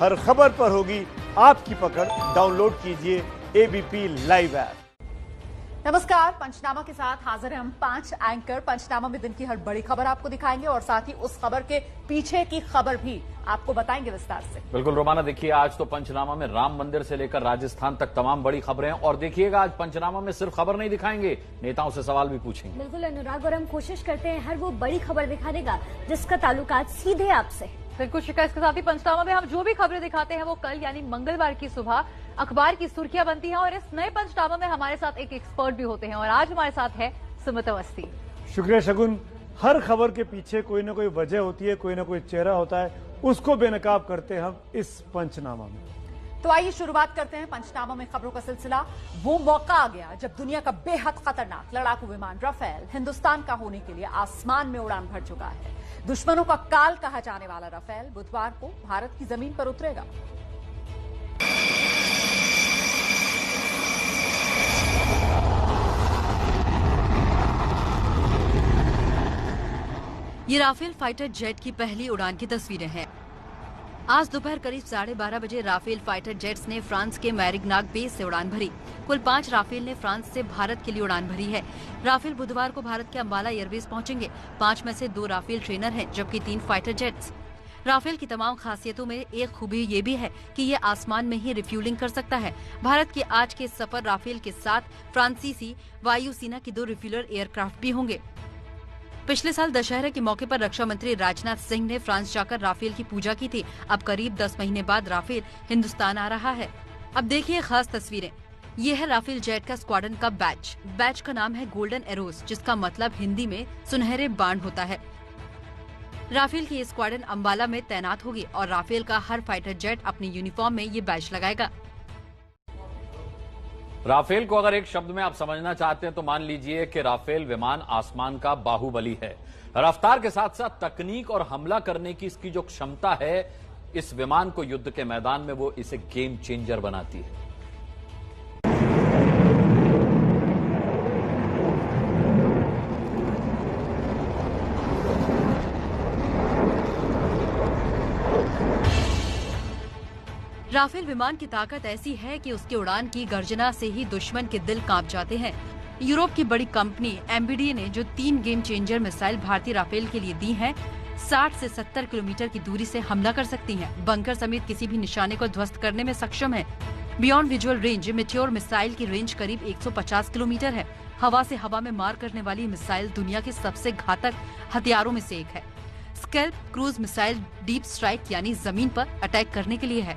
हर खबर पर होगी आपकी पकड़। डाउनलोड कीजिए एबीपी लाइव ऐप। नमस्कार, पंचनामा के साथ हाजिर हैं हम 5 एंकर। पंचनामा में दिन की हर बड़ी खबर आपको दिखाएंगे और साथ ही उस खबर के पीछे की खबर भी आपको बताएंगे विस्तार से। बिल्कुल रोमाना, देखिए आज तो पंचनामा में राम मंदिर से लेकर राजस्थान तक तमाम बड़ी खबरें हैं। और देखिएगा आज पंचनामा में सिर्फ खबर नहीं दिखाएंगे, नेताओं से सवाल भी पूछेंगे। बिल्कुल अनुराग, और हम कोशिश करते हैं हर वो बड़ी खबर दिखाने का जिसका ताल्लुकात सीधे आपसे। बिल्कुल शिका, इसके साथ ही पंचनामा में हम जो भी खबरें दिखाते हैं वो कल यानी मंगलवार की सुबह अखबार की सुर्खियां बनती हैं। और इस नए पंचनामा में हमारे साथ एक एक्सपर्ट भी होते हैं और आज हमारे साथ है सुमित अवस्थी। शुक्रिया शगुन। हर खबर के पीछे कोई ना कोई वजह होती है, कोई ना कोई चेहरा होता है, उसको बेनकाब करते हैं हम इस पंचनामा में। तो आइए शुरुआत करते हैं पंचनामा में खबरों का सिलसिला। वो मौका आ गया जब दुनिया का बेहद खतरनाक लड़ाकू विमान राफेल हिंदुस्तान का होने के लिए आसमान में उड़ान भर चुका है। दुश्मनों का काल कहा जाने वाला राफेल बुधवार को भारत की जमीन पर उतरेगा। ये राफेल फाइटर जेट की पहली उड़ान की तस्वीरें हैं। आज दोपहर करीब 12:30 बजे राफेल फाइटर जेट्स ने फ्रांस के मैरिग्नाक बेस से उड़ान भरी। कुल 5 राफेल ने फ्रांस से भारत के लिए उड़ान भरी है। राफेल बुधवार को भारत के अंबाला एयरबेस पहुंचेंगे। 5 में से 2 राफेल ट्रेनर हैं, जबकि 3 फाइटर जेट्स। राफेल की तमाम खासियतों में एक खूबी ये भी है कि ये आसमान में ही रिफ्यूलिंग कर सकता है। भारत के आज के सफर राफेल के साथ फ्रांसीसी वायुसेना की 2 रिफ्यूलर एयरक्राफ्ट भी होंगे। पिछले साल दशहरे के मौके पर रक्षा मंत्री राजनाथ सिंह ने फ्रांस जाकर राफेल की पूजा की थी। अब करीब 10 महीने बाद राफेल हिंदुस्तान आ रहा है। अब देखिए खास तस्वीरें। ये है राफेल जेट का स्क्वाड्रन का बैच। बैच का नाम है गोल्डन एरोज, जिसका मतलब हिंदी में सुनहरे बाण होता है। राफेल की ये स्क्वाड्रन अंबाला में तैनात होगी और राफेल का हर फाइटर जेट अपनी यूनिफॉर्म में ये बैच लगाएगा। राफेल को अगर एक शब्द में आप समझना चाहते हैं तो मान लीजिए कि राफेल विमान आसमान का बाहुबली है। रफ्तार के साथ साथ तकनीक और हमला करने की इसकी जो क्षमता है, इस विमान को युद्ध के मैदान में वो इसे गेम चेंजर बनाती है। राफेल विमान की ताकत ऐसी है कि उसकी उड़ान की गर्जना से ही दुश्मन के दिल कांप जाते हैं। यूरोप की बड़ी कंपनी एमबीडीए ने जो 3 गेम चेंजर मिसाइल भारतीय राफेल के लिए दी हैं, 60 से 70 किलोमीटर की दूरी से हमला कर सकती हैं। बंकर समेत किसी भी निशाने को ध्वस्त करने में सक्षम है। Beyond visual range meteor missile की रेंज करीब 150 किलोमीटर है। हवा से हवा में मार करने वाली मिसाइल दुनिया के सबसे घातक हथियारों में से एक है। Scalp cruise missile deep strike यानी जमीन पर अटैक करने के लिए है।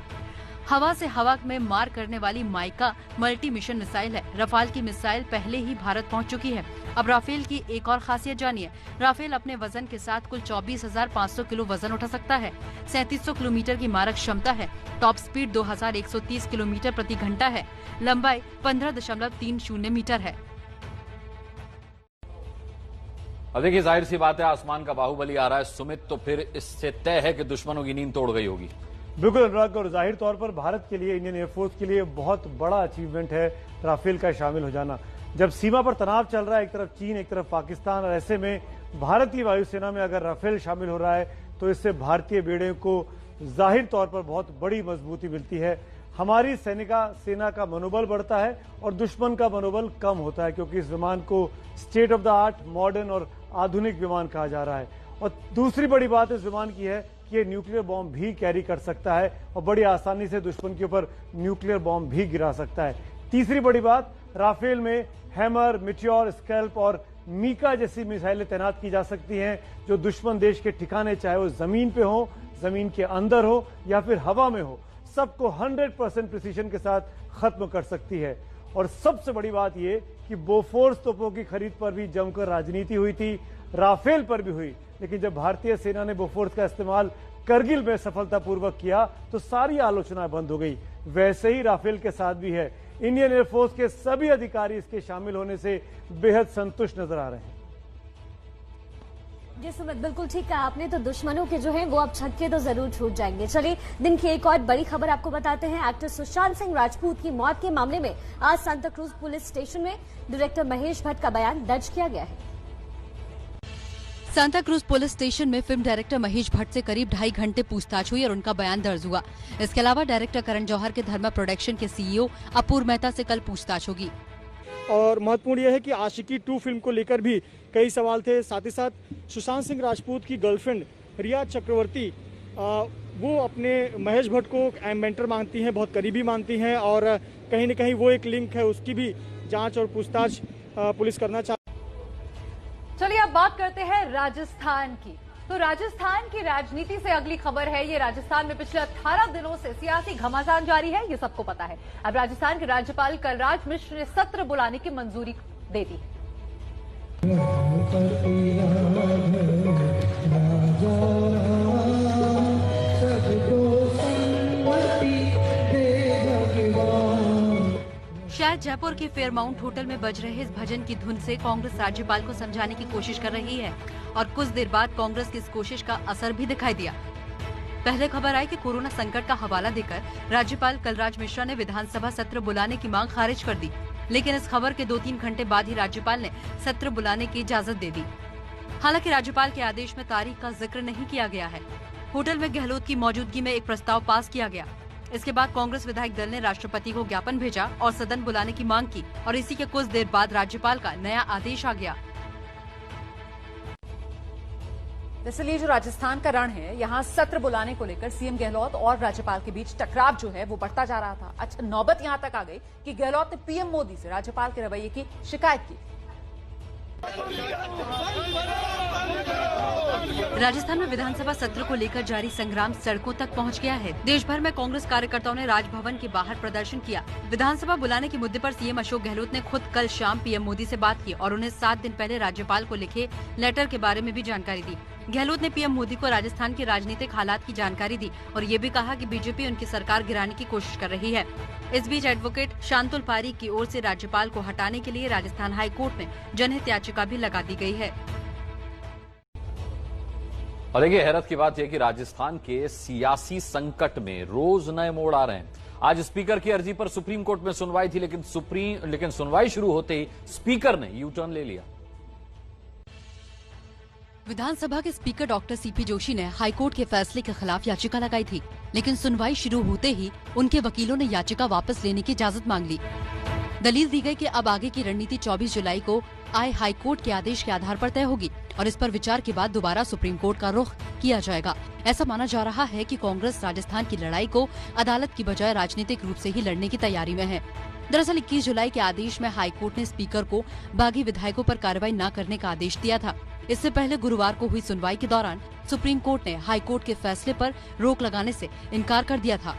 हवा से हवा में मार करने वाली माइका मल्टी मिशन मिसाइल है। रफाल की मिसाइल पहले ही भारत पहुंच चुकी है। अब राफेल की एक और खासियत जानिए। राफेल अपने वजन के साथ कुल 24,500 किलो वजन उठा सकता है। 3700 किलोमीटर की मारक क्षमता है। टॉप स्पीड 2130 किलोमीटर प्रति घंटा है। लंबाई 15.30 मीटर है। अब देखिए, जाहिर सी बात है आसमान का बाहुबली आ रहा है सुमित, तो फिर इससे तय है कि दुश्मनों की नींद तोड़ गई होगी। बिल्कुल अनुराग, और जाहिर तौर पर भारत के लिए, इंडियन एयरफोर्स के लिए बहुत बड़ा अचीवमेंट है राफेल का शामिल हो जाना। जब सीमा पर तनाव चल रहा है, एक तरफ चीन एक तरफ पाकिस्तान, और ऐसे में भारतीय वायुसेना में अगर राफेल शामिल हो रहा है तो इससे भारतीय बेड़े को जाहिर तौर पर बहुत बड़ी मजबूती मिलती है। हमारी सेना का मनोबल बढ़ता है और दुश्मन का मनोबल कम होता है, क्योंकि इस विमान को state of the art, modern और आधुनिक विमान कहा जा रहा है। और दूसरी बड़ी बात इस विमान की है कि ये न्यूक्लियर बॉम्ब भी कैरी कर सकता है और बड़ी आसानी से दुश्मन के ऊपर न्यूक्लियर बॉम्ब भी गिरा सकता है। तीसरी बड़ी बात, राफेल में हैमर, मिट्योर, स्कैल्प और मीका जैसी मिसाइलें तैनात की जा सकती हैं, जो दुश्मन देश के ठिकाने, चाहे वो जमीन पे हो, जमीन के अंदर हो या फिर हवा में हो, सबको 100% प्रिसीजन के साथ खत्म कर सकती है। और सबसे बड़ी बात यह कि बोफोर्स तोपों की खरीद पर भी जमकर राजनीति हुई थी, राफेल पर भी हुई, लेकिन जब भारतीय सेना ने बोफोर्स का इस्तेमाल करगिल में सफलतापूर्वक किया तो सारी आलोचना बंद हो गई। वैसे ही राफेल के साथ भी है। इंडियन एयरफोर्स के सभी अधिकारी इसके शामिल होने से बेहद संतुष्ट नजर आ रहे हैं। जी सुमित, बिल्कुल ठीक कहा आपने। तो दुश्मनों के जो है वो अब छक्के तो जरूर छूट जाएंगे। चलिए दिन की एक और बड़ी खबर आपको बताते हैं। एक्टर सुशांत सिंह राजपूत की मौत के मामले में आज सांता क्रूज पुलिस स्टेशन में डायरेक्टर महेश भट्ट का बयान दर्ज किया गया है। सांता क्रूज पुलिस स्टेशन में फिल्म डायरेक्टर महेश भट्ट से करीब 2.5 घंटे पूछताछ हुई और उनका बयान दर्ज हुआ। इसके अलावा डायरेक्टर करण जौहर के धर्मा प्रोडक्शन के सीईओ अपूर्व मेहता से कल पूछताछ होगी। और महत्वपूर्ण यह है कि आशिकी 2 फिल्म को लेकर भी कई सवाल थे। साथ ही साथ सुशांत सिंह राजपूत की गर्लफ्रेंड रिया चक्रवर्ती वो अपने महेश भट्ट को मेंटर मानती हैं, बहुत करीबी मानती हैं और कहीं न कहीं वो एक लिंक है, उसकी भी जांच और पूछताछ पुलिस करना चाहती है। चलिए अब बात करते हैं राजस्थान की। तो राजस्थान की राजनीति से अगली खबर है। ये राजस्थान में पिछले 18 दिनों से सियासी घमासान जारी है, ये सबको पता है। अब राजस्थान के राज्यपाल कलराज मिश्र ने सत्र बुलाने की मंजूरी दे दी। शायद जयपुर के फेयरमाउंट होटल में बज रहे इस भजन की धुन से कांग्रेस राज्यपाल को समझाने की कोशिश कर रही है और कुछ देर बाद कांग्रेस की इस कोशिश का असर भी दिखाई दिया। पहले खबर आई कि कोरोना संकट का हवाला देकर राज्यपाल कलराज मिश्रा ने विधानसभा सत्र बुलाने की मांग खारिज कर दी, लेकिन इस खबर के 2-3 घंटे बाद ही राज्यपाल ने सत्र बुलाने की इजाजत दे दी। हालांकि राज्यपाल के आदेश में तारीख का जिक्र नहीं किया गया है। होटल में गहलोत की मौजूदगी में एक प्रस्ताव पास किया गया। इसके बाद कांग्रेस विधायक दल ने राष्ट्रपति को ज्ञापन भेजा और सदन बुलाने की मांग की और इसी के कुछ देर बाद राज्यपाल का नया आदेश आ गया। इसलिए जो राजस्थान का रण है, यहाँ सत्र बुलाने को लेकर सीएम गहलोत और राज्यपाल के बीच टकराव जो है वो बढ़ता जा रहा था। अच्छा, नौबत यहाँ तक आ गई कि गहलोत ने पीएम मोदी से राज्यपाल के रवैये की शिकायत की। राजस्थान में विधानसभा सत्र को लेकर जारी संग्राम सड़कों तक पहुंच गया है। देश भर में कांग्रेस कार्यकर्ताओं ने राजभवन के बाहर प्रदर्शन किया। विधानसभा बुलाने के मुद्दे पर सीएम अशोक गहलोत ने खुद कल शाम पीएम मोदी से बात की और उन्हें 7 दिन पहले राज्यपाल को लिखे लेटर के बारे में भी जानकारी दी। गहलोत ने पीएम मोदी को राजस्थान के राजनीतिक हालात की जानकारी दी और ये भी कहा कि बीजेपी उनकी सरकार गिराने की कोशिश कर रही है। इस बीच एडवोकेट शांतुल पारी की ओर से राज्यपाल को हटाने के लिए राजस्थान हाई कोर्ट में जनहित याचिका भी लगा दी गई है। और देखिए, हैरत की बात यह कि राजस्थान के सियासी संकट में रोज नए मोड़ आ रहे हैं। आज स्पीकर की अर्जी पर सुप्रीम कोर्ट में सुनवाई थी, लेकिन सुनवाई शुरू होते ही स्पीकर ने यू टर्न ले लिया। विधानसभा के स्पीकर डॉक्टर सीपी जोशी ने हाईकोर्ट के फैसले के खिलाफ याचिका लगाई थी, लेकिन सुनवाई शुरू होते ही उनके वकीलों ने याचिका वापस लेने की इजाजत मांग ली। दलील दी गई कि अब आगे की रणनीति 24 जुलाई को आए हाईकोर्ट के आदेश के आधार पर तय होगी और इस पर विचार के बाद दोबारा सुप्रीम कोर्ट का रुख किया जाएगा। ऐसा माना जा रहा है कि कांग्रेस राजस्थान की लड़ाई को अदालत की बजाय राजनीतिक रूप से ही लड़ने की तैयारी में है। दरअसल 21 जुलाई के आदेश में हाईकोर्ट ने स्पीकर को बागी विधायकों पर कार्रवाई न करने का आदेश दिया था। इससे पहले गुरुवार को हुई सुनवाई के दौरान सुप्रीम कोर्ट ने हाईकोर्ट के फैसले पर रोक लगाने से इनकार कर दिया था।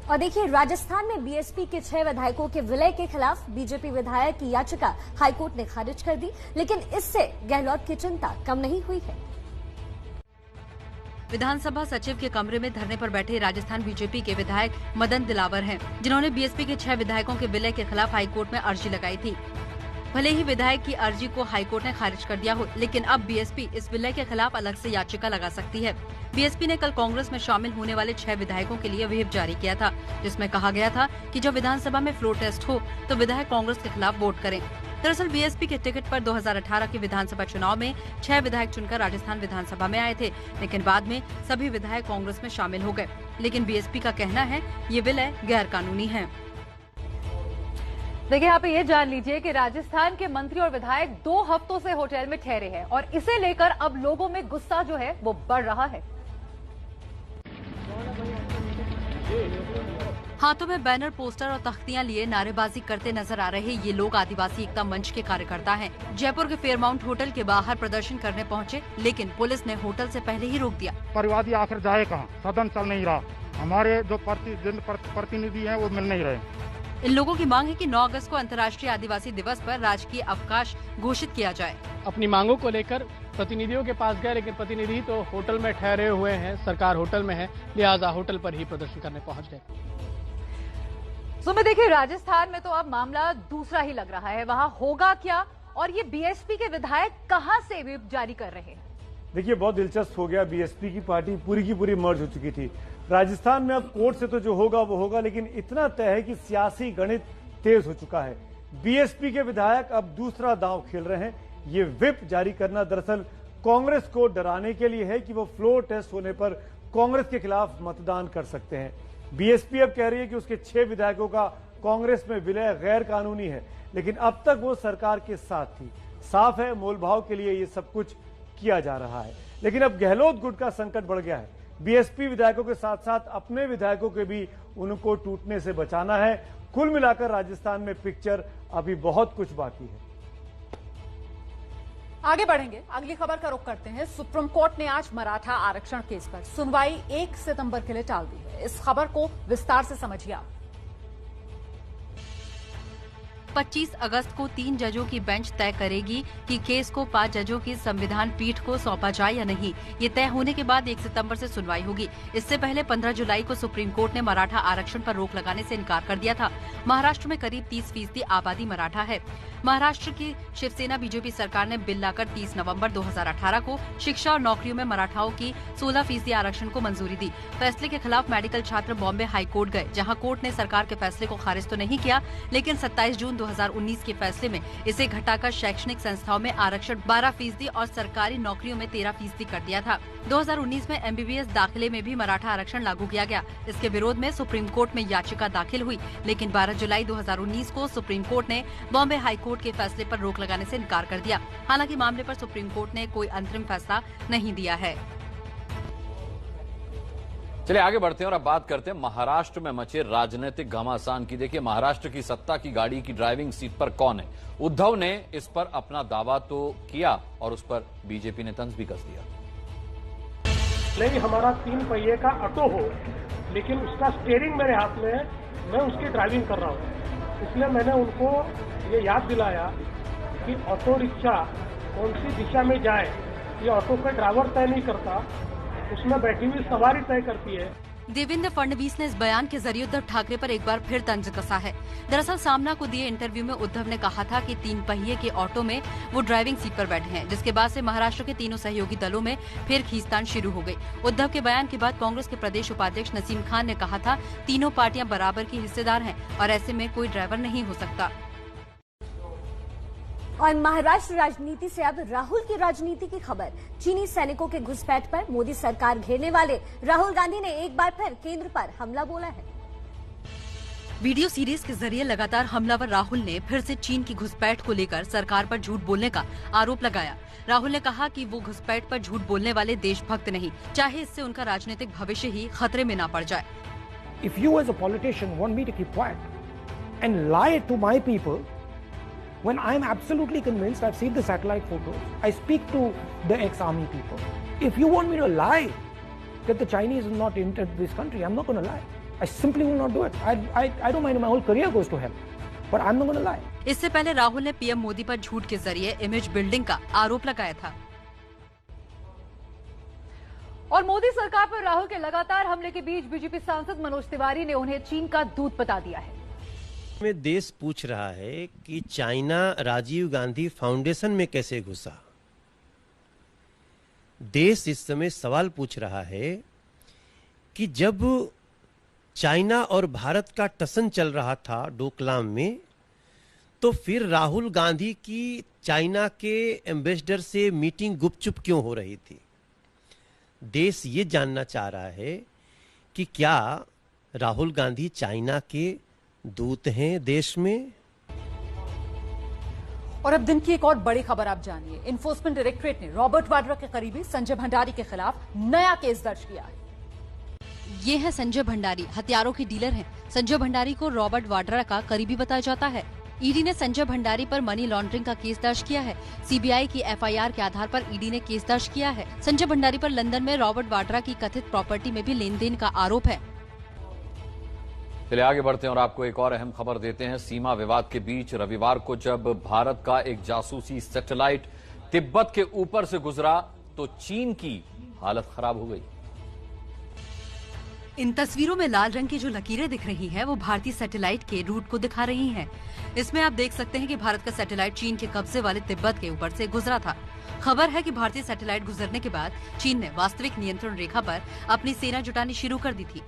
और देखिए, राजस्थान में बीएसपी के 6 विधायकों के विलय के खिलाफ बीजेपी विधायक की याचिका हाईकोर्ट ने खारिज कर दी, लेकिन इससे गहलोत की चिंता कम नहीं हुई है। विधानसभा सचिव के कमरे में धरने पर बैठे राजस्थान बीजेपी के विधायक मदन दिलावर हैं, जिन्होंने बीएसपी के 6 विधायकों के विलय के खिलाफ हाईकोर्ट में अर्जी लगाई थी। भले ही विधायक की अर्जी को हाईकोर्ट ने खारिज कर दिया हो, लेकिन अब बीएसपी इस विलय के खिलाफ अलग से याचिका लगा सकती है। बीएसपी ने कल कांग्रेस में शामिल होने वाले 6 विधायकों के लिए व्हिप जारी किया था, जिसमें कहा गया था कि जब विधानसभा में फ्लोर टेस्ट हो तो विधायक कांग्रेस के खिलाफ वोट करें। दरअसल बीएसपी के टिकट पर 2018 के विधानसभा चुनाव में 6 विधायक चुनकर राजस्थान विधानसभा में आए थे, लेकिन बाद में सभी विधायक कांग्रेस में शामिल हो गए। लेकिन बीएसपी का कहना है ये विलय गैर कानूनी है। देखिए, यहाँ पे ये जान लीजिए कि राजस्थान के मंत्री और विधायक 2 हफ्तों से होटल में ठहरे हैं और इसे लेकर अब लोगों में गुस्सा जो है वो बढ़ रहा है। हाथों में बैनर, पोस्टर और तख्तियां लिए नारेबाजी करते नजर आ रहे ये लोग आदिवासी एकता मंच के कार्यकर्ता हैं। जयपुर के फेयरमाउंट होटल के बाहर प्रदर्शन करने पहुंचे, लेकिन पुलिस ने होटल से पहले ही रोक दिया। परिवादी आखिर जाए कहाँ? सदन चल नहीं रहा, हमारे जो प्रतिनिधि हैं वो मिल नहीं रहे। इन लोगों की मांग है कि 9 अगस्त को अंतर्राष्ट्रीय आदिवासी दिवस पर राजकीय अवकाश घोषित किया जाए। अपनी मांगों को लेकर प्रतिनिधियों के पास गए, लेकिन प्रतिनिधि तो होटल में ठहरे हुए हैं, सरकार होटल में है, लिहाजा होटल पर ही प्रदर्शन करने पहुंच गए। सुमित, देखिए, राजस्थान में तो अब मामला दूसरा ही लग रहा है। वहां होगा क्या और ये बीएसपी के विधायक कहां से व्हिप जारी कर रहे हैं? देखिए, बहुत दिलचस्प हो गया। बीएसपी की पार्टी पूरी की पूरी मर्ज हो चुकी थी। राजस्थान में अब कोर्ट से तो जो होगा वो होगा, लेकिन इतना तय है कि सियासी गणित तेज हो चुका है। बीएसपी के विधायक अब दूसरा दांव खेल रहे हैं। ये व्हिप जारी करना दरअसल कांग्रेस को डराने के लिए है कि वो फ्लोर टेस्ट होने पर कांग्रेस के खिलाफ मतदान कर सकते हैं। बीएसपी अब कह रही है कि उसके 6 विधायकों का कांग्रेस में विलय गैर कानूनी है, लेकिन अब तक वो सरकार के साथ थी। साफ है मोलभाव के लिए ये सब कुछ किया जा रहा है। लेकिन अब गहलोत गुट का संकट बढ़ गया है। बीएसपी विधायकों के साथ साथ अपने विधायकों के भी उनको टूटने से बचाना है। कुल मिलाकर राजस्थान में पिक्चर अभी बहुत कुछ बाकी है। आगे बढ़ेंगे, अगली खबर का रुख करते हैं। सुप्रीम कोर्ट ने आज मराठा आरक्षण केस पर सुनवाई 1 सितंबर के लिए टाल दी है। इस खबर को विस्तार से समझिए आप। 25 अगस्त को 3 जजों की बेंच तय करेगी कि केस को 5 जजों की संविधान पीठ को सौंपा जाए या नहीं। ये तय होने के बाद 1 सितंबर से सुनवाई होगी। इससे पहले 15 जुलाई को सुप्रीम कोर्ट ने मराठा आरक्षण पर रोक लगाने से इनकार कर दिया था। महाराष्ट्र में करीब 30% आबादी मराठा है। महाराष्ट्र की शिवसेना बीजेपी सरकार ने बिल लाकर 30 नवंबर 2018 को शिक्षा और नौकरियों में मराठाओं की 16% आरक्षण को मंजूरी दी। फैसले के खिलाफ मेडिकल छात्र बॉम्बे हाई कोर्ट गए, जहां कोर्ट ने सरकार के फैसले को खारिज तो नहीं किया, लेकिन 27 जून 2019 के फैसले में इसे घटाकर शैक्षणिक संस्थाओं में आरक्षण 12% और सरकारी नौकरियों में 13% कर दिया था। 2019 में एमबीबीएस दाखिले में भी मराठा आरक्षण लागू किया गया। इसके विरोध में सुप्रीम कोर्ट में याचिका दाखिल हुई, लेकिन 12 जुलाई 2019 को सुप्रीम कोर्ट ने बॉम्बे हाई कोर्ट के फैसले पर रोक लगाने से इनकार कर दिया। हालांकि मामले पर सुप्रीम कोर्ट ने कोई अंतरिम फैसला नहीं दिया है। चलिए आगे बढ़ते हैं और अब बात करते हैं महाराष्ट्र में मचे राजनीतिक घमासान की। देखिए महाराष्ट्र की सत्ता की गाड़ी की ड्राइविंग सीट पर कौन है? उद्धव ने इस पर अपना दावा तो किया और उस पर बीजेपी ने तंज भी कस दिया। नहीं, हमारा 3 पहिए का ऑटो हो, लेकिन उसका स्टीयरिंग मेरे हाथ में है, मैं उसकी ड्राइविंग कर रहा हूँ। इसलिए मैंने उनको ये याद दिलाया कि ऑटो रिक्शा कौन सी दिशा में जाए ये ऑटो का ड्राइवर तय नहीं करता, उसमें बैठी हुई सवारी तय करती है। देवेंद्र फडणवीस ने इस बयान के जरिए उद्धव ठाकरे पर एक बार फिर तंज कसा है। दरअसल सामना को दिए इंटरव्यू में उद्धव ने कहा था कि 3 पहिए के ऑटो में वो ड्राइविंग सीट पर बैठे हैं, जिसके बाद से महाराष्ट्र के तीनों सहयोगी दलों में फिर खींचतान शुरू हो गई। उद्धव के बयान के बाद कांग्रेस के प्रदेश उपाध्यक्ष नसीम खान ने कहा था, तीनों पार्टियां बराबर की हिस्सेदार हैं और ऐसे में कोई ड्राइवर नहीं हो सकता। और महाराष्ट्र राजनीति से अब राहुल की राजनीति की खबर। चीनी सैनिकों के घुसपैठ पर मोदी सरकार घेरने वाले राहुल गांधी ने एक बार फिर केंद्र पर हमला बोला है। वीडियो सीरीज के जरिए लगातार हमलावर राहुल ने फिर से चीन की घुसपैठ को लेकर सरकार पर झूठ बोलने का आरोप लगाया। राहुल ने कहा कि वो घुसपैठ पर झूठ बोलने वाले देशभक्त नहीं, चाहे इससे उनका राजनीतिक भविष्य ही खतरे में न पड़ जाए। If you as a politician want me to keep quiet and lie to my people, when I'm absolutely convinced, I've seen the satellite photos, I speak to the ex-army people. If you want me to lie that the Chinese have not entered this country, I'm not going to lie. I simply will not do it. I don't mind if my whole career goes to hell, but I'm not going to lie. इससे पहले राहुल ने PM Modi पर झूठ के जरिए image building का आरोप लगाया था। और मोदी सरकार पर राहुल के लगातार हमले के बीच बीजेपी सांसद मनोज तिवारी ने उन्हें चीन का दूत बता दिया है। में देश पूछ रहा है कि चाइना राजीव गांधी फाउंडेशन में कैसे घुसा। देश इस समय सवाल पूछ रहा है कि जब चाइना और भारत का टसन चल रहा था डोकलाम में, तो फिर राहुल गांधी की चाइना के एम्बेसडर से मीटिंग गुपचुप क्यों हो रही थी। देश ये जानना चाह रहा है कि क्या राहुल गांधी चाइना के दूत हैं देश में। और अब दिन की एक और बड़ी खबर आप जानिए। इन्फोर्समेंट डायरेक्टरेट ने रॉबर्ट वाड्रा के करीबी संजय भंडारी के खिलाफ नया केस दर्ज किया है। ये है संजय भंडारी, हथियारों के डीलर हैं। संजय भंडारी को रॉबर्ट वाड्रा का करीबी बताया जाता है। ईडी ने संजय भंडारी पर मनी लॉन्ड्रिंग का केस दर्ज किया है। सीबीआई की एफआईआर के आधार पर ईडी ने केस दर्ज किया है। संजय भंडारी पर लंदन में रॉबर्ट वाड्रा की कथित प्रॉपर्टी में भी लेन देन का आरोप है। चलिए आगे बढ़ते हैं और आपको एक और अहम खबर देते हैं। सीमा विवाद के बीच रविवार को जब भारत का एक जासूसी सैटेलाइट तिब्बत के ऊपर से गुजरा तो चीन की हालत खराब हो गई। इन तस्वीरों में लाल रंग की जो लकीरें दिख रही हैं, वो भारतीय सैटेलाइट के रूट को दिखा रही हैं। इसमें आप देख सकते हैं कि भारत का सैटेलाइट चीन के कब्जे वाले तिब्बत के ऊपर से गुजरा था। खबर है कि भारतीय सैटेलाइट गुजरने के बाद चीन ने वास्तविक नियंत्रण रेखा पर अपनी सेना जुटानी शुरू कर दी थी।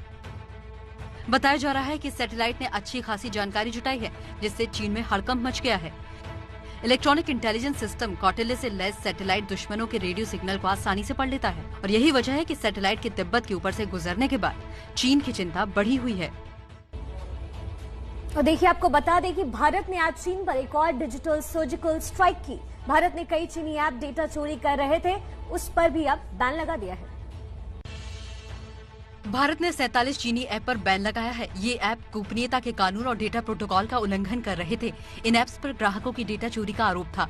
बताया जा रहा है कि सैटेलाइट ने अच्छी खासी जानकारी जुटाई है, जिससे चीन में हड़कंप मच गया है। इलेक्ट्रॉनिक इंटेलिजेंस सिस्टम कौटिल्य से लैस सैटेलाइट दुश्मनों के रेडियो सिग्नल को आसानी से पढ़ लेता है और यही वजह है कि सैटेलाइट के तिब्बत के ऊपर से गुजरने के बाद चीन की चिंता बढ़ी हुई है। और देखिए, आपको बता दें कि भारत ने आज चीन पर एक और डिजिटल सर्जिकल स्ट्राइक की। भारत ने कई चीनी ऐप डेटा चोरी कर रहे थे, उस पर भी अब बैन लगा दिया है। भारत ने 47 चीनी ऐप पर बैन लगाया है। ये ऐप गोपनीयता के कानून और डेटा प्रोटोकॉल का उल्लंघन कर रहे थे। इन ऐप्स पर ग्राहकों की डेटा चोरी का आरोप था।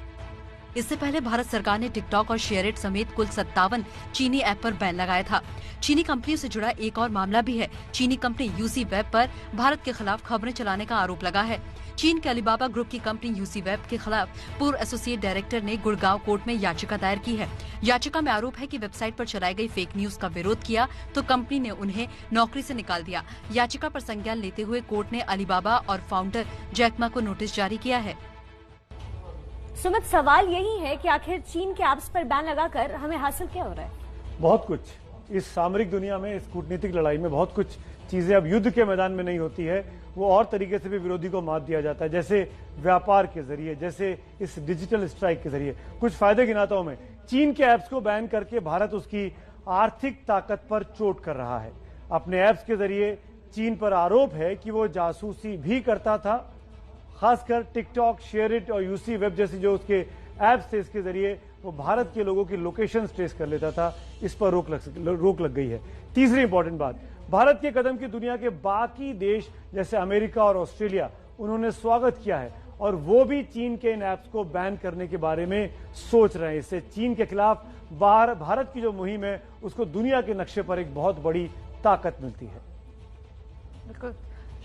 इससे पहले भारत सरकार ने टिकटॉक और शेयरइट समेत कुल 57 चीनी ऐप पर बैन लगाया था। चीनी कंपनियों से जुड़ा एक और मामला भी है। चीनी कंपनी यूसी वेब पर भारत के खिलाफ खबरें चलाने का आरोप लगा है। चीन के अलीबाबा ग्रुप की कंपनी यूसी वेब के खिलाफ पूर्व एसोसिएट डायरेक्टर ने गुड़गांव कोर्ट में याचिका दायर की है। याचिका में आरोप है कि वेबसाइट पर चलाई गई फेक न्यूज का विरोध किया तो कंपनी ने उन्हें नौकरी से निकाल दिया। याचिका पर संज्ञान लेते हुए कोर्ट ने अलीबाबा और फाउंडर जैक को नोटिस जारी किया है। सुमित, सवाल यही है कि आखिर चीन के ऐप्स पर बैन लगाकर हमें हासिल क्या हो रहा है? बहुत कुछ। इस सामरिक दुनिया में, इस कूटनीतिक लड़ाई में बहुत कुछ चीजें अब युद्ध के मैदान में नहीं होती है, वो और तरीके से भी विरोधी को मात दिया जाता है, जैसे व्यापार के जरिए, जैसे इस डिजिटल स्ट्राइक के जरिए। कुछ फायदे गिनाता हूं मैं। चीन के ऐप्स को बैन करके भारत उसकी आर्थिक ताकत पर चोट कर रहा है। अपने ऐप्स के जरिए चीन पर आरोप है कि वो जासूसी भी करता था, खासकर टिकटॉक, शेयरइट और यूसी वेब जैसी जो उसके ऐप्स थे, इसके जरिए वो भारत के लोगों की लोकेशन ट्रेस कर लेता था। इस पर रोक लग गई है। तीसरी इंपॉर्टेंट बात, भारत के कदम की दुनिया के बाकी देश जैसे अमेरिका और ऑस्ट्रेलिया, उन्होंने स्वागत किया है और वो भी चीन के इन ऐप्स को बैन करने के बारे में सोच रहे हैं। इससे चीन के खिलाफ भारत की जो मुहिम है उसको दुनिया के नक्शे पर एक बहुत बड़ी ताकत मिलती है। बिल्कुल,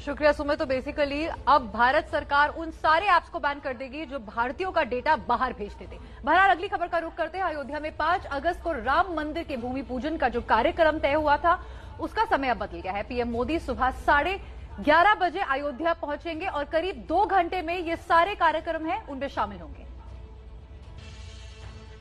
शुक्रिया सुमित। तो बेसिकली अब भारत सरकार उन सारे ऐप्स को बैन कर देगी जो भारतीयों का डेटा बाहर भेजते थे। बहरहाल अगली खबर का रुख करते हैं। अयोध्या में 5 अगस्त को राम मंदिर के भूमि पूजन का जो कार्यक्रम तय हुआ था, उसका समय अब बदल गया है। पीएम मोदी सुबह 11:30 बजे अयोध्या पहुंचेंगे और करीब 2 घंटे में ये सारे कार्यक्रम हैं उनमें शामिल होंगे।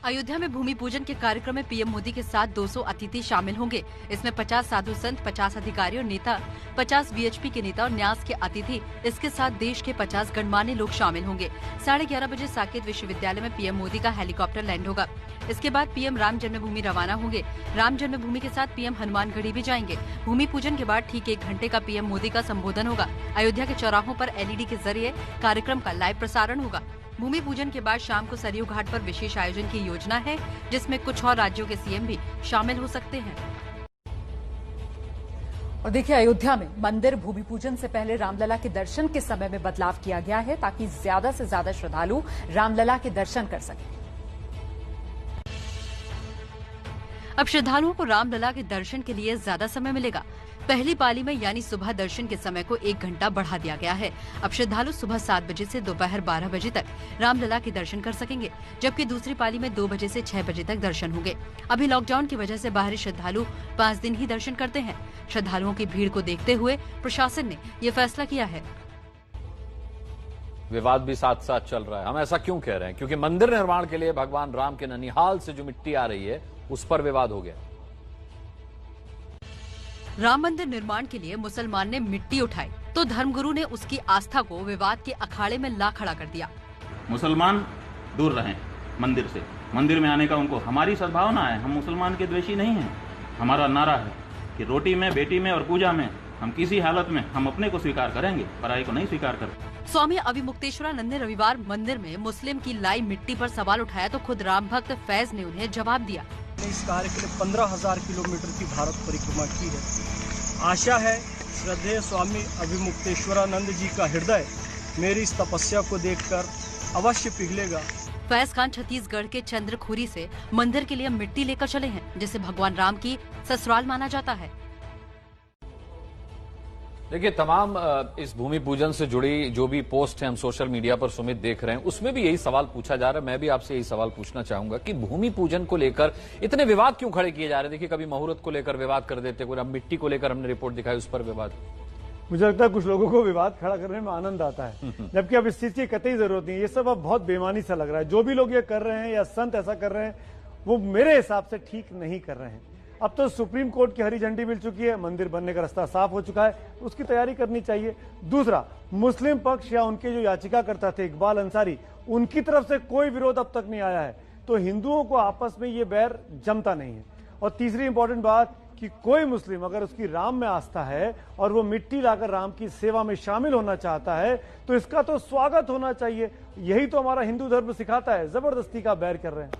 अयोध्या में भूमि पूजन के कार्यक्रम में पीएम मोदी के साथ 200 अतिथि शामिल होंगे। इसमें 50 साधु संत, 50 अधिकारी और नेता, 50 वीएचपी के नेता और न्यास के अतिथि, इसके साथ देश के 50 गणमान्य लोग शामिल होंगे। 11:30 बजे साकेत विश्वविद्यालय में पीएम मोदी का हेलीकॉप्टर लैंड होगा। इसके बाद पीएम राम जन्मभूमि रवाना होंगे। राम जन्मभूमि के साथ पीएम हनुमानगढ़ी भी जाएंगे। भूमि पूजन के बाद ठीक 1 घंटे का पीएम मोदी का संबोधन होगा। अयोध्या के चौराहों पर एलईडी के जरिए कार्यक्रम का लाइव प्रसारण होगा। भूमि पूजन के बाद शाम को सरयू घाट पर विशेष आयोजन की योजना है, जिसमें कुछ और राज्यों के सीएम भी शामिल हो सकते हैं। और देखिए, अयोध्या में मंदिर भूमि पूजन से पहले रामलला के दर्शन के समय में बदलाव किया गया है ताकि ज्यादा से ज्यादा श्रद्धालु रामलला के दर्शन कर सकें। अब श्रद्धालुओं को रामलला के दर्शन के लिए ज्यादा समय मिलेगा। पहली पाली में यानी सुबह दर्शन के समय को 1 घंटा बढ़ा दिया गया है। अब श्रद्धालु सुबह 7 बजे से दोपहर 12 बजे तक रामलला के दर्शन कर सकेंगे, जबकि दूसरी पाली में 2 बजे से 6 बजे तक दर्शन होंगे। अभी लॉकडाउन की वजह से बाहरी श्रद्धालु 5 दिन ही दर्शन करते हैं। श्रद्धालुओं की भीड़ को देखते हुए प्रशासन ने ये फैसला किया है। विवाद भी साथ साथ चल रहा है। हम ऐसा क्यों कह रहे हैं? क्योंकि मंदिर निर्माण के लिए भगवान राम के ननिहाल से जो मिट्टी आ रही है उस पर विवाद हो गया। राम मंदिर निर्माण के लिए मुसलमान ने मिट्टी उठाई तो धर्मगुरु ने उसकी आस्था को विवाद के अखाड़े में ला खड़ा कर दिया। मुसलमान दूर रहें मंदिर से। मंदिर में आने का उनको हमारी सद्भावना है। हम मुसलमान के द्वेषी नहीं हैं। हमारा नारा है कि रोटी में, बेटी में और पूजा में हम किसी हालत में हम अपने को स्वीकार करेंगे, पराई को नहीं स्वीकार करेंगे। स्वामी अभिमुक्तेश्वरानंद ने रविवार मंदिर में मुस्लिम की लाई मिट्टी पर सवाल उठाया तो खुद राम भक्त फैज ने उन्हें जवाब दिया। इस कार्य के लिए 15,000 किलोमीटर की भारत परिक्रमा की है। आशा है श्रद्धेय स्वामी अभिमुक्तेश्वरानंद जी का हृदय मेरी इस तपस्या को देखकर अवश्य पिघलेगा। फैज खान छत्तीसगढ़ के चंद्रखुरी से मंदिर के लिए मिट्टी लेकर चले हैं, जिसे भगवान राम की ससुराल माना जाता है। देखिए, तमाम इस भूमि पूजन से जुड़ी जो भी पोस्ट है हम सोशल मीडिया पर सुमित देख रहे हैं, उसमें भी यही सवाल पूछा जा रहा है। मैं भी आपसे यही सवाल पूछना चाहूंगा कि भूमि पूजन को लेकर इतने विवाद क्यों खड़े किए जा रहे हैं? देखिए, कभी मुहूर्त को लेकर विवाद कर देते, कोई मिट्टी को लेकर हमने रिपोर्ट दिखाई उस पर विवाद। मुझे लगता है कुछ लोगों को विवाद खड़ा करने में आनंद आता है, जबकि अब इस चीज की कतई जरूरत नहीं है। ये सब अब बहुत बेईमानी सा लग रहा है। जो भी लोग ये कर रहे हैं या संत ऐसा कर रहे हैं, वो मेरे हिसाब से ठीक नहीं कर रहे हैं। अब तो सुप्रीम कोर्ट की हरी झंडी मिल चुकी है, मंदिर बनने का रास्ता साफ हो चुका है, उसकी तैयारी करनी चाहिए। दूसरा, मुस्लिम पक्ष या उनके जो याचिकाकर्ता थे इकबाल अंसारी, उनकी तरफ से कोई विरोध अब तक नहीं आया है, तो हिंदुओं को आपस में ये बैर जमता नहीं है। और तीसरी इंपॉर्टेंट बात कि कोई मुस्लिम अगर उसकी राम में आस्था है और वो मिट्टी लाकर राम की सेवा में शामिल होना चाहता है तो इसका तो स्वागत होना चाहिए। यही तो हमारा हिंदू धर्म सिखाता है, जबरदस्ती का बैर कर रहे हैं।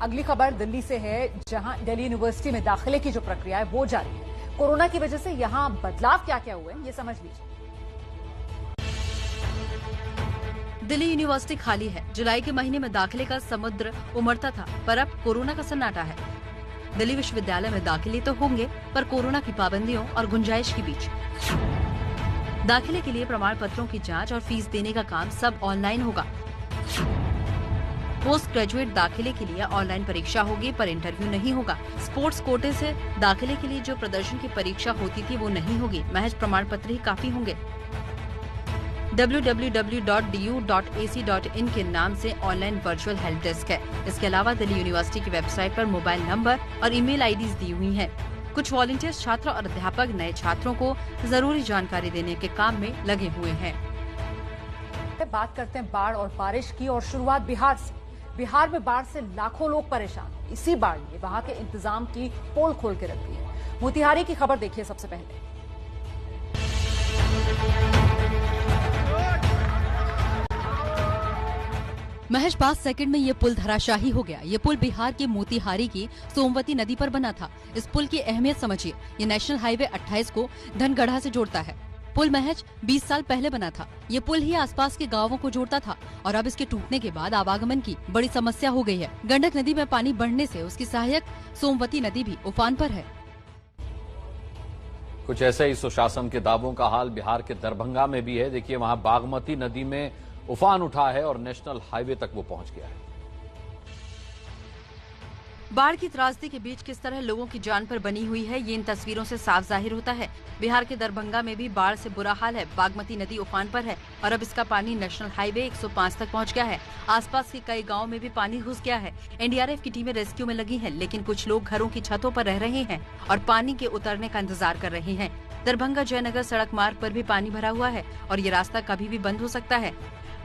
अगली खबर दिल्ली से है, जहां दिल्ली यूनिवर्सिटी में दाखिले की जो प्रक्रिया है वो जारी है। कोरोना की वजह से यहां बदलाव क्या क्या हुए ये समझ लीजिए। दिल्ली यूनिवर्सिटी खाली है। जुलाई के महीने में दाखिले का समुद्र उमड़ता था, पर अब कोरोना का सन्नाटा है। दिल्ली विश्वविद्यालय में दाखिले तो होंगे, पर कोरोना की पाबंदियों और गुंजाइश के बीच। दाखिले के लिए प्रमाण पत्रों की जांच और फीस देने का काम सब ऑनलाइन होगा। पोस्ट ग्रेजुएट दाखिले के लिए ऑनलाइन परीक्षा होगी, पर इंटरव्यू नहीं होगा। स्पोर्ट्स कोटे से दाखिले के लिए जो प्रदर्शन की परीक्षा होती थी वो नहीं होगी, महज प्रमाण पत्र ही काफी होंगे। www.du.ac.in के नाम से ऑनलाइन वर्चुअल हेल्प डेस्क है। इसके अलावा दिल्ली यूनिवर्सिटी की वेबसाइट पर मोबाइल नंबर और ईमेल आईडीज दी हुई हैं। कुछ वॉलंटियर्स, छात्र और अध्यापक नए छात्रों को जरूरी जानकारी देने के काम में लगे हुए हैं। बात करते हैं बाढ़ और बारिश की, और शुरुआत बिहार से। बिहार में बाढ़ से लाखों लोग परेशान। इसी बाढ़ ने वहां के इंतजाम की पोल खोल के रख दी है। मोतिहारी की खबर देखिए सबसे पहले। महज 5 सेकंड में ये पुल धराशाही हो गया। ये पुल बिहार के मोतिहारी की सोमवती नदी पर बना था। इस पुल की अहमियत समझिए। ये नेशनल हाईवे 28 को धनगढ़ा से जोड़ता है। पुल महज 20 साल पहले बना था। ये पुल ही आसपास के गांवों को जोड़ता था, और अब इसके टूटने के बाद आवागमन की बड़ी समस्या हो गई है। गंडक नदी में पानी बढ़ने से उसकी सहायक सोमवती नदी भी उफान पर है। कुछ ऐसे ही सुशासन के दावों का हाल बिहार के दरभंगा में भी है। देखिए, वहां बागमती नदी में उफान उठा है और नेशनल हाईवे तक वो पहुंच गया है। बाढ़ की त्रासदी के बीच किस तरह लोगों की जान पर बनी हुई है, ये इन तस्वीरों से साफ जाहिर होता है। बिहार के दरभंगा में भी बाढ़ से बुरा हाल है। बागमती नदी उफान पर है और अब इसका पानी नेशनल हाईवे 105 तक पहुंच गया है। आसपास के कई गांवों में भी पानी घुस गया है। एनडीआरएफ की टीमें रेस्क्यू में लगी हैं, लेकिन कुछ लोग घरों की छतों पर रह रहे हैं और पानी के उतरने का इंतजार कर रहे हैं। दरभंगा जयनगर सड़क मार्ग पर भी पानी भरा हुआ है और ये रास्ता कभी भी बंद हो सकता है।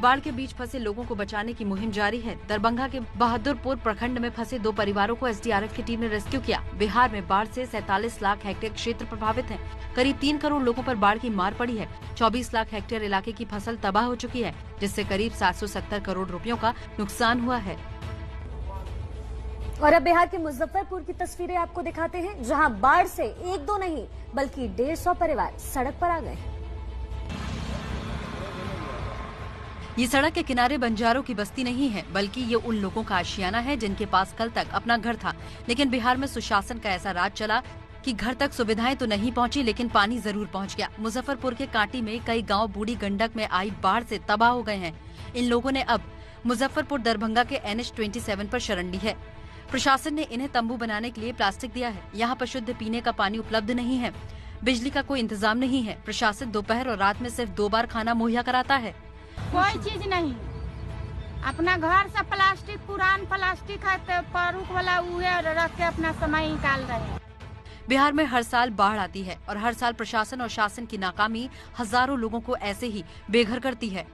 बाढ़ के बीच फंसे लोगों को बचाने की मुहिम जारी है। दरभंगा के बहादुरपुर प्रखंड में फंसे 2 परिवारों को एसडीआरएफ की टीम ने रेस्क्यू किया। बिहार में बाढ़ से 47 लाख हेक्टेयर क्षेत्र प्रभावित है। करीब 3 करोड़ लोगों पर बाढ़ की मार पड़ी है। 24 लाख हेक्टेयर इलाके की फसल तबाह हो चुकी है, जिससे करीब 770 करोड़ रुपयों का नुकसान हुआ है। और अब बिहार के मुजफ्फरपुर की तस्वीरें आपको दिखाते हैं, जहां बाढ़ से 1-2 नहीं बल्कि 150 परिवार सड़क पर आ गए हैं। ये सड़क के किनारे बंजारों की बस्ती नहीं है, बल्कि ये उन लोगों का आशियाना है जिनके पास कल तक अपना घर था। लेकिन बिहार में सुशासन का ऐसा राज चला कि घर तक सुविधाएं तो नहीं पहुंची, लेकिन पानी जरूर पहुंच गया। मुजफ्फरपुर के कांटी में कई गांव बूढ़ी गंडक में आई बाढ़ से तबाह हो गए हैं। इन लोगों ने अब मुजफ्फरपुर दरभंगा के NH-27 पर शरण ली है। प्रशासन ने इन्हें तंबू बनाने के लिए प्लास्टिक दिया है। यहाँ पर शुद्ध पीने का पानी उपलब्ध नहीं है। बिजली का कोई इंतजाम नहीं है। प्रशासन दोपहर और रात में सिर्फ 2 बार खाना मुहैया कराता है। कोई चीज नहीं। अपना घर से प्लास्टिक, पुरान प्लास्टिक है तो पारूक वाला उहे रख के अपना समय निकाल रहे हैं। बिहार में हर साल बाढ़ आती है और हर साल प्रशासन और शासन की नाकामी हजारों लोगों को ऐसे ही बेघर करती है।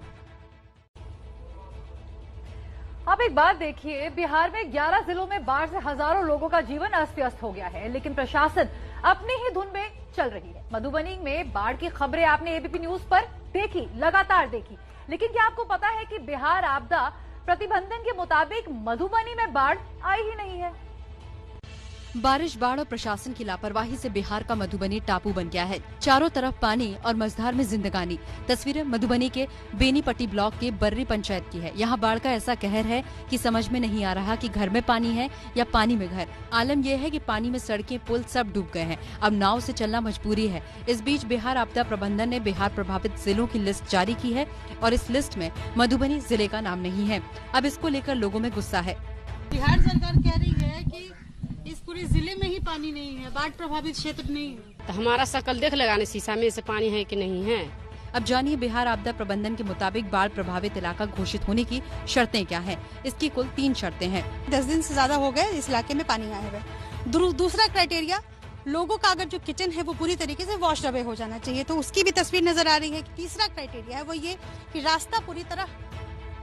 अब एक बात देखिए, बिहार में 11 जिलों में बाढ़ से हजारों लोगों का जीवन अस्त व्यस्त हो गया है, लेकिन प्रशासन अपनी ही धुन में चल रही है। मधुबनी में बाढ़ की खबरें आपने एबीपी न्यूज पर देखी, लगातार देखी, लेकिन क्या आपको पता है कि बिहार आपदा प्रतिबंधन के मुताबिक मधुबनी में बाढ़ आई ही नहीं है। बारिश, बाढ़ और प्रशासन की लापरवाही से बिहार का मधुबनी टापू बन गया है। चारों तरफ पानी और मझधार में जिंदगानी। तस्वीरें मधुबनी के बेनीपट्टी ब्लॉक के बर्री पंचायत की है। यहाँ बाढ़ का ऐसा कहर है कि समझ में नहीं आ रहा कि घर में पानी है या पानी में घर। आलम यह है कि पानी में सड़कें, पुल सब डूब गए हैं। अब नाव से चलना मजबूरी है। इस बीच बिहार आपदा प्रबंधन ने बिहार प्रभावित जिलों की लिस्ट जारी की है और इस लिस्ट में मधुबनी जिले का नाम नहीं है। अब इसको लेकर लोगों में गुस्सा है। बिहार सरकार कह रही है कि इस पूरे जिले में ही पानी नहीं है, बाढ़ प्रभावित क्षेत्र नहीं है। तो हमारा शकल देख लेगा ना शीशा में, से पानी है कि नहीं है। अब जानिए बिहार आपदा प्रबंधन के मुताबिक बाढ़ प्रभावित इलाका घोषित होने की शर्तें क्या हैं। इसकी कुल 3 शर्तें हैं। 10 दिन से ज्यादा हो गए इस इलाके में पानी आया है दूसरा क्राइटेरिया, लोगों का अगर जो किचन है वो पूरी तरीके से वॉश अवे हो जाना चाहिए, तो उसकी भी तस्वीर नजर आ रही है। तीसरा क्राइटेरिया है वो ये कि रास्ता पूरी तरह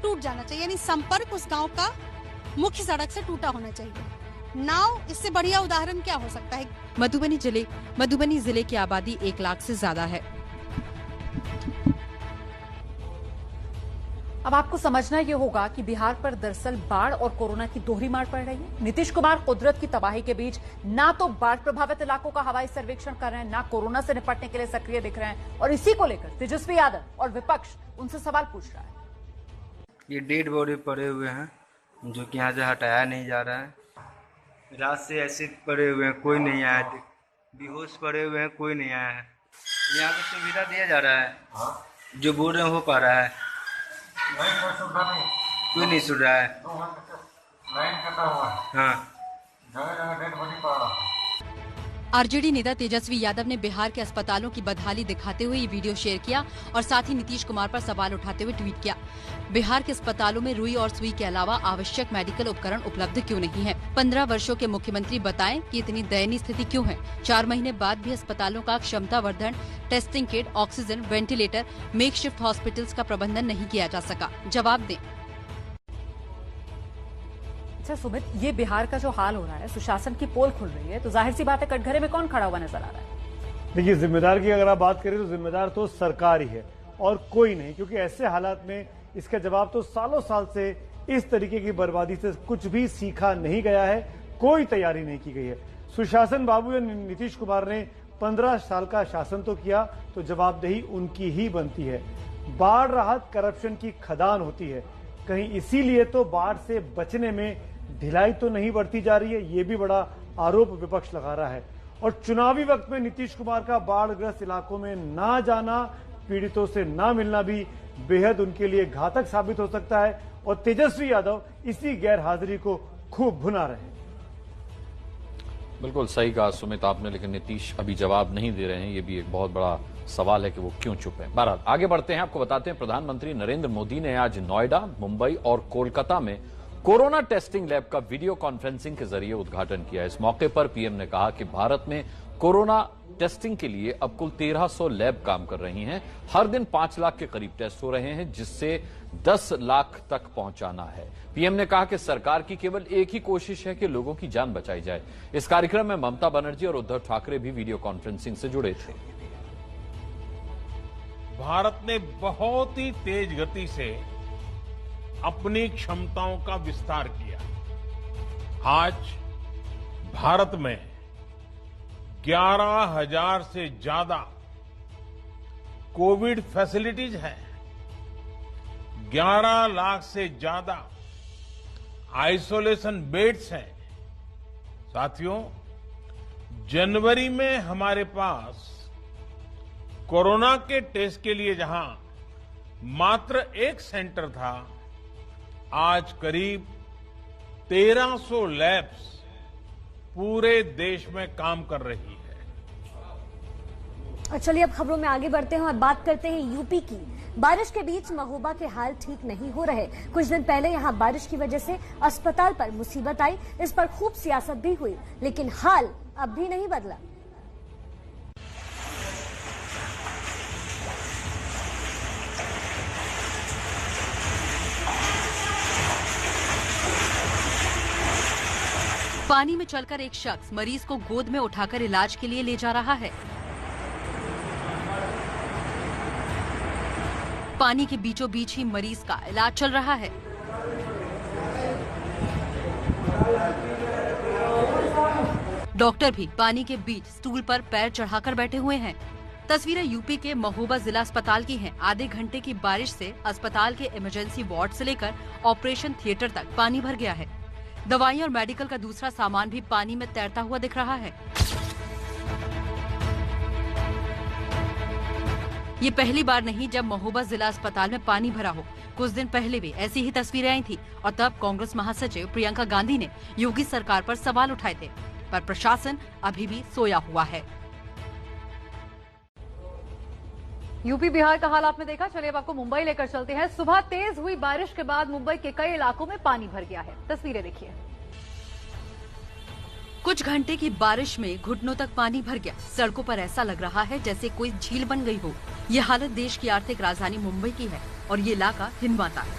टूट जाना चाहिए, यानी संपर्क उस गांव का मुख्य सड़क से टूटा होना चाहिए। नाउ इससे बढ़िया उदाहरण क्या हो सकता है। मधुबनी जिले की आबादी 1 लाख से ज्यादा है। अब आपको समझना यह होगा कि बिहार पर दरअसल बाढ़ और कोरोना की दोहरी मार पड़ रही है। नीतीश कुमार कुदरत की तबाही के बीच ना तो बाढ़ प्रभावित इलाकों का हवाई सर्वेक्षण कर रहे हैं, ना कोरोना से निपटने के लिए सक्रिय दिख रहे हैं, और इसी को लेकर तेजस्वी यादव और विपक्ष उनसे सवाल पूछ रहा है। ये डेड बॉडी पड़े हुए हैं जो कि यहाँ से हटाया नहीं जा रहा है। रात से ऐसे पड़े हुए हैं, कोई नहीं आया। बेहोश पड़े हुए हैं, कोई नहीं आया है। यहाँ पे सुविधा दिया जा रहा है, जो बोल रहे हैं हो पा रहा है, कोई नहीं सुन रहा है। लाइन कटा हुआ है। हाँ, आरजेडी नेता तेजस्वी यादव ने बिहार के अस्पतालों की बदहाली दिखाते हुए ये वीडियो शेयर किया और साथ ही नीतीश कुमार पर सवाल उठाते हुए ट्वीट किया। बिहार के अस्पतालों में रुई और सुई के अलावा आवश्यक मेडिकल उपकरण उपलब्ध क्यों नहीं है? 15 वर्षों के मुख्यमंत्री बताएं कि इतनी दयनीय स्थिति क्यों है? 4 महीने बाद भी अस्पतालों का क्षमतावर्धन, testing kit, oxygen, ventilator, makeshift hospitals का प्रबंधन नहीं किया जा सका। जवाब दें। अच्छा सुमित, ये बिहार का जो हाल हो रहा है, सुशासन की पोल खुल रही है, तो जाहिर सी बात है कटघरे में कौन खड़ा हुआ नजर आ रहा है? देखिए, जिम्मेदार की अगर आप बात करें तो जिम्मेदार तो सरकार ही है और कोई नहीं, क्योंकि ऐसे हालात में इसका जवाब तो सालों साल से इस तरीके की बर्बादी से कुछ भी सीखा नहीं गया है, कोई तैयारी नहीं की गई है। सुशासन बाबू या नीतीश कुमार ने 15 साल का शासन तो किया, तो जवाबदेही उनकी ही बनती है। बाढ़ राहत करप्शन की खदान होती है, कहीं इसीलिए तो बाढ़ से बचने में ढिलाई तो नहीं बढ़ती जा रही है, ये भी बड़ा आरोप विपक्ष लगा रहा है। और चुनावी वक्त में नीतीश कुमार का बाढ़ग्रस्त इलाकों में ना जाना, पीड़ितों से ना मिलना भी बेहद उनके लिए घातक साबित हो सकता है, और तेजस्वी यादव इसी गैर हाजिरी को खूब भुना रहे हैं। बिल्कुल सही कहा सुमित आपने, लेकिन नीतीश अभी जवाब नहीं दे रहे हैं, ये भी एक बहुत बड़ा सवाल है कि वो क्यों चुप हैं। बहरहाल आगे बढ़ते हैं, आपको बताते हैं प्रधानमंत्री नरेंद्र मोदी ने आज नोएडा, मुंबई और कोलकाता में कोरोना टेस्टिंग लैब का वीडियो कॉन्फ्रेंसिंग के जरिए उद्घाटन किया। इस मौके पर पीएम ने कहा कि भारत में कोरोना टेस्टिंग के लिए अब कुल 1300 लैब काम कर रही हैं। हर दिन 5 लाख के करीब टेस्ट हो रहे हैं, जिससे 10 लाख तक पहुंचाना है। पीएम ने कहा कि सरकार की केवल एक ही कोशिश है कि लोगों की जान बचाई जाए। इस कार्यक्रम में ममता बनर्जी और उद्धव ठाकरे भी वीडियो कॉन्फ्रेंसिंग से जुड़े थे। भारत ने बहुत ही तेज गति से अपनी क्षमताओं का विस्तार किया। आज भारत में 11,000 से ज्यादा कोविड फैसिलिटीज हैं, 11 लाख से ज्यादा आइसोलेशन बेड्स हैं। साथियों, जनवरी में हमारे पास कोरोना के टेस्ट के लिए जहां मात्र एक सेंटर था, आज करीब 1300 लैब्स पूरे देश में काम कर रही है। चलिए अब खबरों में आगे बढ़ते हैं और बात करते हैं यूपी की। बारिश के बीच महोबा के हाल ठीक नहीं हो रहे। कुछ दिन पहले यहां बारिश की वजह से अस्पताल पर मुसीबत आई, इस पर खूब सियासत भी हुई, लेकिन हाल अब भी नहीं बदला। पानी में चलकर एक शख्स मरीज को गोद में उठाकर इलाज के लिए ले जा रहा है। पानी के बीचों बीच ही मरीज का इलाज चल रहा है। डॉक्टर भी पानी के बीच स्टूल पर पैर चढ़ाकर बैठे हुए हैं। तस्वीरें यूपी के महोबा जिला अस्पताल की हैं। आधे घंटे की बारिश से अस्पताल के इमरजेंसी वार्ड से लेकर ऑपरेशन थिएटर तक पानी भर गया है। दवाइयां और मेडिकल का दूसरा सामान भी पानी में तैरता हुआ दिख रहा है। ये पहली बार नहीं जब महोबा जिला अस्पताल में पानी भरा हो। कुछ दिन पहले भी ऐसी ही तस्वीरें आई थी और तब कांग्रेस महासचिव प्रियंका गांधी ने योगी सरकार पर सवाल उठाए थे, पर प्रशासन अभी भी सोया हुआ है। यूपी बिहार का हाल आपने देखा, चलिए अब आपको मुंबई लेकर चलते हैं। सुबह तेज हुई बारिश के बाद मुंबई के कई इलाकों में पानी भर गया है। तस्वीरें देखिए। कुछ घंटे की बारिश में घुटनों तक पानी भर गया। सड़कों पर ऐसा लग रहा है जैसे कोई झील बन गई हो। ये हालत देश की आर्थिक राजधानी मुंबई की है और ये इलाका हिंदमाता है।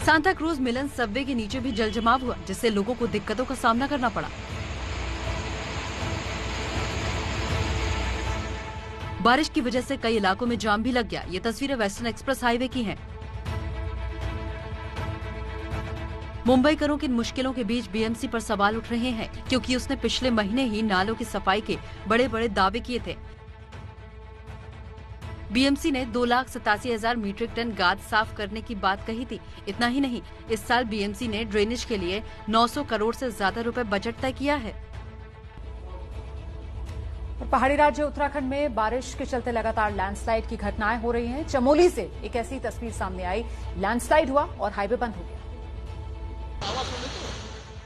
सांता क्रूज मिलन सबवे के नीचे भी जलजमाव हुआ, जिससे लोगों को दिक्कतों का सामना करना पड़ा। बारिश की वजह से कई इलाकों में जाम भी लग गया। ये तस्वीरें वेस्टर्न एक्सप्रेस हाईवे की हैं। मुंबईकरों की इन मुश्किलों के बीच बीएमसी पर सवाल उठ रहे हैं, क्योंकि उसने पिछले महीने ही नालों की सफाई के बड़े बड़े दावे किए थे। बीएमसी ने 2,87,000 मीट्रिक टन गाद साफ करने की बात कही थी। इतना ही नहीं, इस साल बीएमसी ने ड्रेनेज के लिए 900 करोड़ से ज्यादा रुपए बजट तय किया है। पहाड़ी राज्य उत्तराखंड में बारिश के चलते लगातार लैंडस्लाइड की घटनाएं हो रही हैं। चमोली से एक ऐसी तस्वीर सामने आई, लैंडस्लाइड हुआ और हाईवे बंद हो गया।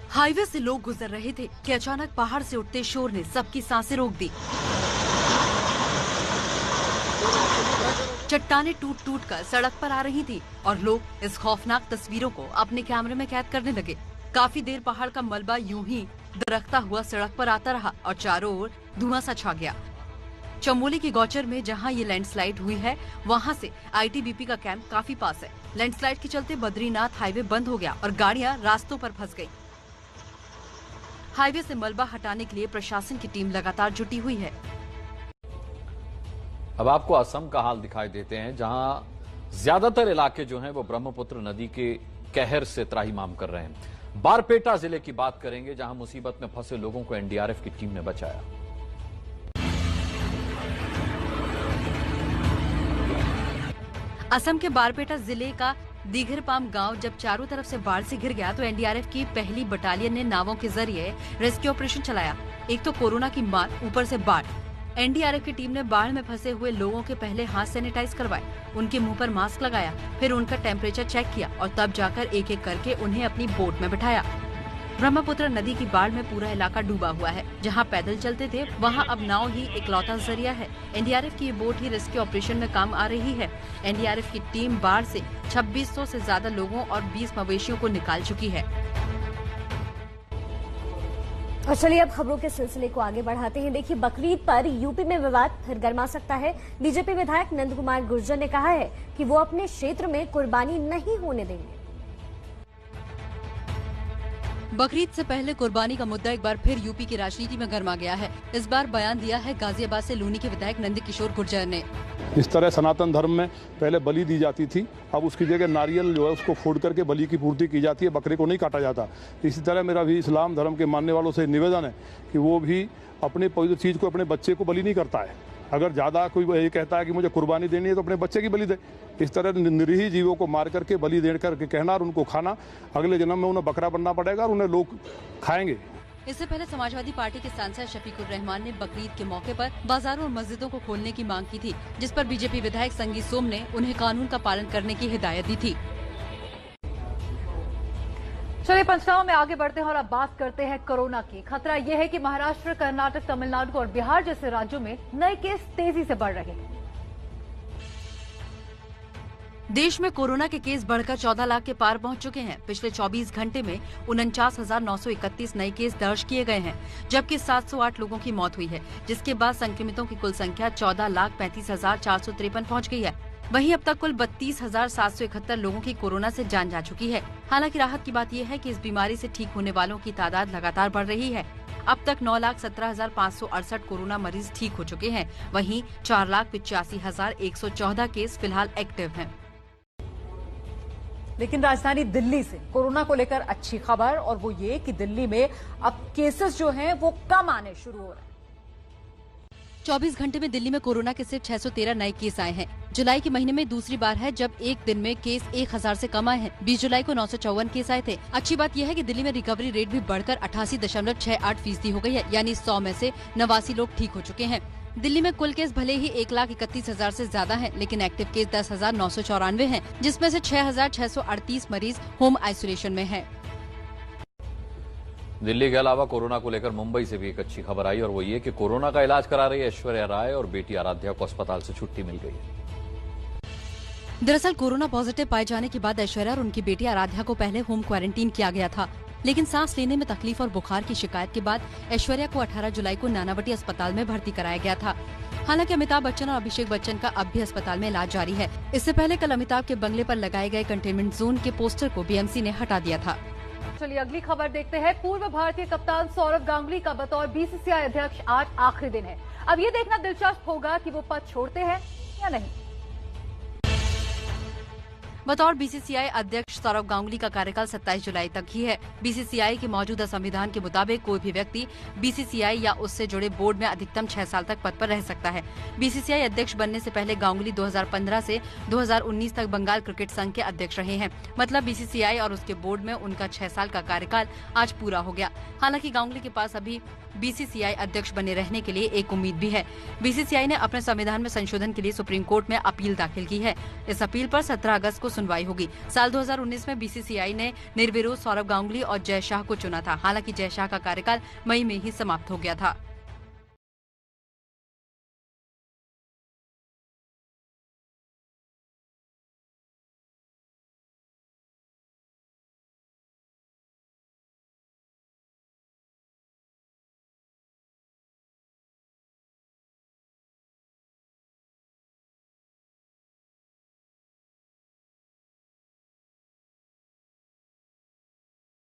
हाईवे से लोग गुजर रहे थे कि अचानक पहाड़ से उठते शोर ने सबकी सांसें रोक दी। चट्टानें टूट टूट कर सड़क पर आ रही थी और लोग इस खौफनाक तस्वीरों को अपने कैमरे में कैद करने लगे। काफी देर पहाड़ का मलबा यूं ही दरकता हुआ सड़क पर आता रहा और चारों ओर धुआं सा छा गया। चमोली की गौचर में जहां ये लैंडस्लाइड हुई है, वहां से आईटीबीपी का कैंप काफी पास है। लैंडस्लाइड के चलते बद्रीनाथ हाईवे बंद हो गया और गाड़ियां रास्तों पर फंस गई। हाईवे से मलबा हटाने के लिए प्रशासन की टीम लगातार जुटी हुई है। अब आपको असम का हाल दिखाई देते हैं, जहां ज्यादातर इलाके जो हैं वो ब्रह्मपुत्र नदी के कहर से त्राहिमाम कर रहे हैं। बारपेटा जिले की बात करेंगे, जहां मुसीबत में फंसे लोगों को एनडीआरएफ की टीम ने बचाया। असम के बारपेटा जिले का दीघरपाम गांव जब चारों तरफ से बाढ़ से घिर गया तो एनडीआरएफ की पहली बटालियन ने नावों के जरिए रेस्क्यू ऑपरेशन चलाया। एक तो कोरोना की मार, ऊपर से बाढ़। एनडीआरएफ की टीम ने बाढ़ में फंसे हुए लोगों के पहले हाथ सैनिटाइज करवाए, उनके मुंह पर मास्क लगाया, फिर उनका टेम्परेचर चेक किया और तब जाकर एक एक करके उन्हें अपनी बोट में बिठाया। ब्रह्मपुत्र नदी की बाढ़ में पूरा इलाका डूबा हुआ है। जहां पैदल चलते थे वहां अब नाव ही इकलौता जरिया है। एनडीआरएफ की ये बोट ही रेस्क्यू ऑपरेशन में काम आ रही है। एनडीआरएफ की टीम बाढ़ से 2600 से ज्यादा लोगों और 20 मवेशियों को निकाल चुकी है। और चलिए अब खबरों के सिलसिले को आगे बढ़ाते हैं। देखिए, बकरीद पर यूपी में विवाद फिर गर्मा सकता है। बीजेपी विधायक नंद कुमार गुर्जर ने कहा है कि वो अपने क्षेत्र में कुर्बानी नहीं होने देंगे। बकरीद से पहले कुर्बानी का मुद्दा एक बार फिर यूपी की राजनीति में गर्मा गया है। इस बार बयान दिया है गाजियाबाद से लूनी के विधायक नंद किशोर गुर्जर ने। इस तरह सनातन धर्म में पहले बलि दी जाती थी, अब उसकी जगह नारियल जो है उसको फोड़ करके बलि की पूर्ति की जाती है, बकरे को नहीं काटा जाता। इसी तरह मेरा भी इस्लाम धर्म के मानने वालों से निवेदन है कि वो भी अपने पवित्र चीज़ को, अपने बच्चे को बलि नहीं करता है। अगर ज़्यादा कोई ये कहता है कि मुझे कुर्बानी देनी है तो अपने बच्चे की बलि दे। इस तरह निरीह जीवों को मार करके बलि दे करके कहना और उनको खाना, अगले जन्म में उन्हें बकरा बनना पड़ेगा और उन्हें लोग खाएंगे। इससे पहले समाजवादी पार्टी के सांसद शफीकुर रहमान ने बकरीद के मौके पर बाजारों और मस्जिदों को खोलने की मांग की थी, जिस पर बीजेपी विधायक संगीत सोम ने उन्हें कानून का पालन करने की हिदायत दी थी। चलिए पंचनामा में आगे बढ़ते हैं और अब बात करते हैं कोरोना की। खतरा यह है कि महाराष्ट्र, कर्नाटक, तमिलनाडु और बिहार जैसे राज्यों में नए केस तेजी से बढ़ रहे हैं। देश में कोरोना के केस बढ़कर 14 लाख के पार पहुंच चुके हैं। पिछले 24 घंटे में 49,931 नए केस दर्ज किए गए हैं, जबकि 708 लोगों की मौत हुई है, जिसके बाद संक्रमितों की कुल संख्या 14,35,453 पहुंच गई है। वहीं अब तक कुल 32,771 लोगों की कोरोना से जान जा चुकी है। हालांकि राहत की बात यह है कि इस बीमारी से ठीक होने वालों की तादाद लगातार बढ़ रही है। अब तक 9,17,568 कोरोना मरीज ठीक हो चुके हैं। वहीं 4,85,114 केस फिलहाल एक्टिव हैं। लेकिन राजधानी दिल्ली से कोरोना को लेकर अच्छी खबर, और वो ये कि दिल्ली में अब केसेस जो हैं वो कम आने शुरू हो रहे हैं। 24 घंटे में दिल्ली में कोरोना के सिर्फ 613 नए केस आए हैं। जुलाई के महीने में दूसरी बार है जब एक दिन में केस 1000 से कम आए हैं। 20 जुलाई को 954 केस आए थे। अच्छी बात यह है कि दिल्ली में रिकवरी रेट भी बढ़कर 88.68% हो गई है, यानी 100 में से 89 लोग ठीक हो चुके हैं। दिल्ली में कुल केस भले ही 1,31,000 से ज्यादा हैं, लेकिन एक्टिव केस 10,994 हैं, जिसमें से 6,638 मरीज होम आइसोलेशन में हैं। दिल्ली के अलावा कोरोना को लेकर मुंबई से भी एक अच्छी खबर आई, और वो ये कि कोरोना का इलाज करा रही ऐश्वर्या राय और बेटी आराध्या को अस्पताल से छुट्टी मिल गई है। दरअसल कोरोना पॉजिटिव पाए जाने के बाद ऐश्वर्या और उनकी बेटी आराध्या को पहले होम क्वारंटीन किया गया था, लेकिन सांस लेने में तकलीफ और बुखार की शिकायत के बाद ऐश्वर्या को 18 जुलाई को नानावटी अस्पताल में भर्ती कराया गया था। हालांकि अमिताभ बच्चन और अभिषेक बच्चन का अब भी अस्पताल में इलाज जारी है। इससे पहले कल अमिताभ के बंगले पर लगाए गए कंटेनमेंट जोन के पोस्टर को बीएमसी ने हटा दिया था। चलिए अगली खबर देखते हैं। पूर्व भारतीय कप्तान सौरव गांगुली का बतौर बीसीसीआई अध्यक्ष आज आखिरी दिन है। अब ये देखना दिलचस्प होगा कि वो पद छोड़ते हैं या नहीं। बतौर बीसीसीआई अध्यक्ष सौरव गांगुली का कार्यकाल 27 जुलाई तक ही है। बीसीसीआई के मौजूदा संविधान के मुताबिक कोई भी व्यक्ति बीसीसीआई या उससे जुड़े बोर्ड में अधिकतम 6 साल तक पद पर रह सकता है। बीसीसीआई अध्यक्ष बनने से पहले गांगुली 2015 से 2019 तक बंगाल क्रिकेट संघ के अध्यक्ष रहे हैं। मतलब बीसीसीआई और उसके बोर्ड में उनका 6 साल का कार्यकाल आज पूरा हो गया। हालांकि गांगुली के पास अभी बीसीसीआई अध्यक्ष बने रहने के लिए एक उम्मीद भी है। बीसीसीआई ने अपने संविधान में संशोधन के लिए सुप्रीम कोर्ट में अपील दाखिल की है। इस अपील पर 17 अगस्त को सुनवाई होगी। साल 2019 में बीसीसीआई ने निर्विरोध सौरव गांगुली और जय शाह को चुना था। हालांकि जय शाह का कार्यकाल मई में ही समाप्त हो गया था।